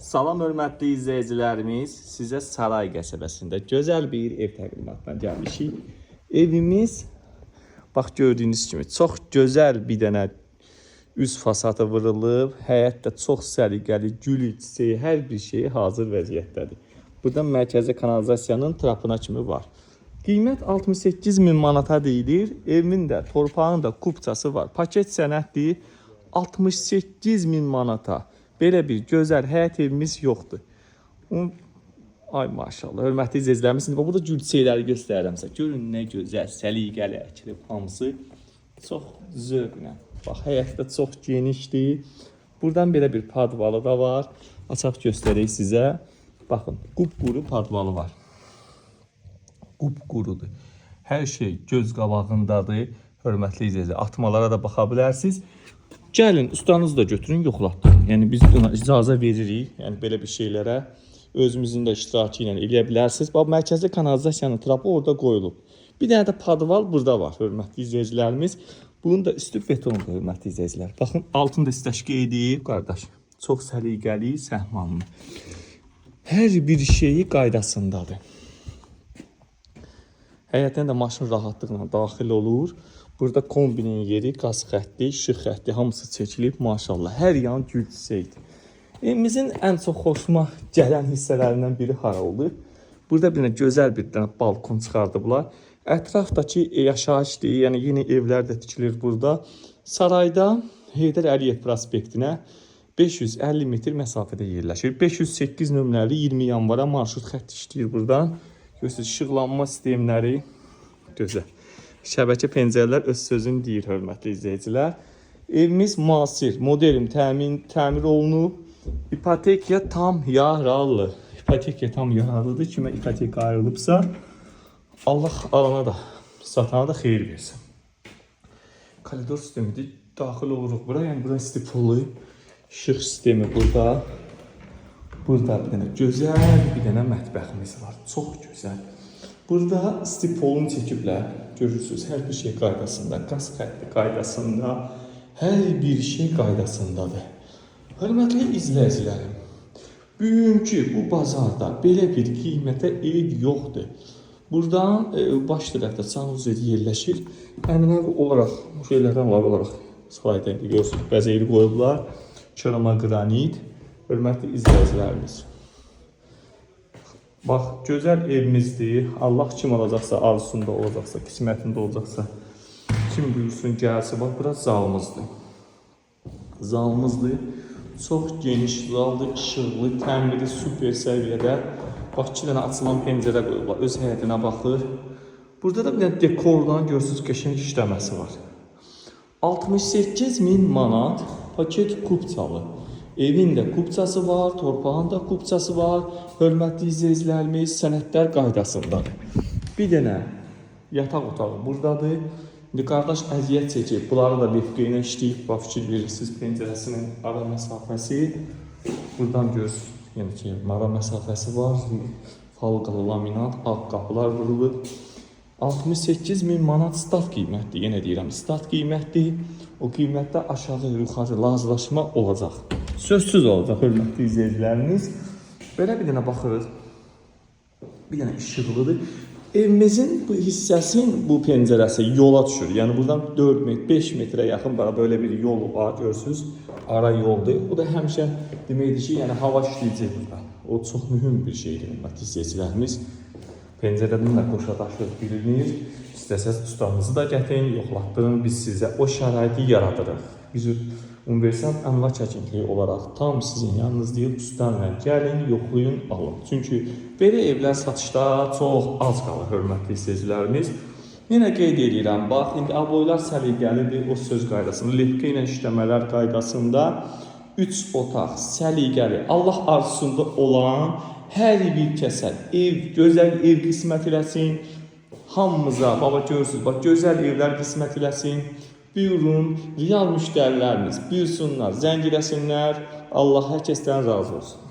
Salam hörmətli izləyicilərimiz, sizə Saray qəsəbəsində gözəl bir ev təqdimatına gəlmişik. Evimiz, bax gördüyünüz kimi çox gözəl bir dənə üst fasadı vurulub, həyətdə çox səliqəli, gül çiçeği, hər bir şey hazır vəziyyətdədir. Buradan mərkəzi kanalizasiyanın trapına kimi var. Qiymət 68.000 manata deyilir. Evimin də, torpağın da kupçası var. Paket sənəddir 68.000 manata. Belə bir gözəl həyət evimiz yoxdur. Ay maşallah, hörmətli izləyicilərimiz, burada gül çiçəkləri göstərirəm sizə. Görün nə gözəl, səliqəli əkilib hamısı. Çox zövqlə. Bax, həyətdə çox genişdir. Buradan belə bir padvalı da var. Açaq göstərək sizə. Baxın, qupquru padvalı var. Qupqurudur. Hər şey göz qabağındadır. Hörmətli izləyicilər, atmalara da baxa bilərsiniz. Gəlin, ustanızı da götürün, yoxlatdırın. Yəni biz buna icazə veririk. Yəni belə bir şeylərə özümüzün də iştirakı ilə eləyə bilərsiniz. Bax, mərkəzi kanalizasiyanın trapı orada qoyulub. Bir dənə də padval burada var, hörmətli izləyicilərimiz. Bunun da üstü betondur, hörmətli izləyicilər. Baxın, altında istəşki edib, qardaş. Çox səliqəli, səhmanlı. Hər bir şeyi qaydasındadır. Həyətdən də maşın rahatlıqla daxil olur. Burada kombinin yeri, qaz xətti, işıq xətti hamısı çəkilib, maşallah. Hər yan gül çiçəkdir. Evimizin ən çox xoşuma gələn hissələrindən biri hara oldu? Burada bir gözəl bir dənə balkon çıxardıblar. Ətrafdakı yaşayışdır, yəni yeni evlər də tikilir burada. Sarayda Heydər Əliyev prospektinə 550 metr məsafədə yerləşir. 508 nömrəli 20 yanvara marşrut xətti işləyir burada. Görürsünüz, işıqlanma sistemləri gözəl. Şəbəkə pəncərələr öz sözünü deyir, hörmətli izləyicilər. Evimiz müasir, modern təmir olunub. İpotekaya tam yaralı. İpotekaya tam yaralıdır. Kimə ipoteka ayrılıbsa, Allah alana da, satana da xeyir versin. Koridor sistemidir. Daxil oluruq bura. Yəni bura stipullu işıq sistemi burada. Burada bir dənə gözəl bir dənə mətbəximiz var. Çox gözəl. Burada stipolunu çəkiblər. Görürsünüz, hər bir şey qaydasında. Qaz xətti qaydasında. Hər bir şey qaydasındadır. Hörmətli izləyicilərim, bugünkü bu bazarda belə bir qiymətə ev yoxdur. Buradan baş tərəfdə sanuzel yerləşir. Ənənəvi olaraq, şeylərdən olaraq sırayda görürsünüz, bəzəyini qoyublar. Çorama qranit. Hörmətli izləyicilərimiz. Bax, gözəl evimizdir. Allah kim alacaqsa, arzusunda olacaqsa, qismətində olacaqsa, kim buyursun gəlsin. Bax, bura zalımızdır. Zalımızdır. Çox geniş zaldır, işıqlı, təmiri super səviyyədə. Bax, 2 dənə açılan pəncərə qoyublar, öz həyətinə baxır. Burada da bir dənə dekordan görürsünüz, qəşəng işləməsi var. 68.000 manat paket kupçalı. Evin də kupçası var, torpağın da kupçası var. Hörmətli izləyicilərimiz, sənədlər qaydasındadır. Bir dənə yataq otağı buradadır. İndi qardaş əziyyət çəkib, bunları da lifqə ilə işləyib, bax fikir verirsiniz, pəncərəsinin ara məsafəsi. Buradan görürsünüz, yəni ki, ara məsafəsi var. Falqalı laminat, alt qapılar vurulub. 68.000 manat start qiymətdir, yenə deyirəm, start qiymətdir. O qiymətdə aşağı, yuxarı razılaşma olacaq. Sözsüz olacaq, hörmətli izləyicilərimiz. Belə bir dənə baxırıq. Bir dənə işıqlıdır. Evimizin bu hissəsin bu pəncərəsi yola düşür. Yəni buradan 4 metr, 5 metrə yaxın böyle bir yol var, görürsünüz. Ara yoldur. O da həmişə deməkdir ki, yəni hava işləyəcək burada. O çox mühüm bir şeydir, hörmətli izləyicilərimiz. Pəncərədən də qoşadaşlıq bilinir. İstəsəz ustanızı da gətirin, yoxlatdırın. Biz sizə o şəraiti yaradırıq. Biz universal əmlak çəkintiliyi olaraq tam sizin yanınızdayıq. Ustanla gəlin, yoxlayın, alın. Çünki belə evlər satışda çox az qalır, hörmətli izləyicilərimiz. Yenə qeyd edirəm, bax, indi aboylar səliqəlidir, o söz qaydasında, lifqə ilə işləmələr qaydasında 3 otaq səliqəli, Allah arzusunda olan hər bir kəsə ev, gözəl ev qismət eləsin. Hamımıza, baba görürsünüz, bax, gözəl evlər qismət eləsin. Buyurun, real müştərilərimiz buyursunlar, zəng eləsinlər. Allah hər kəsdən razı olsun.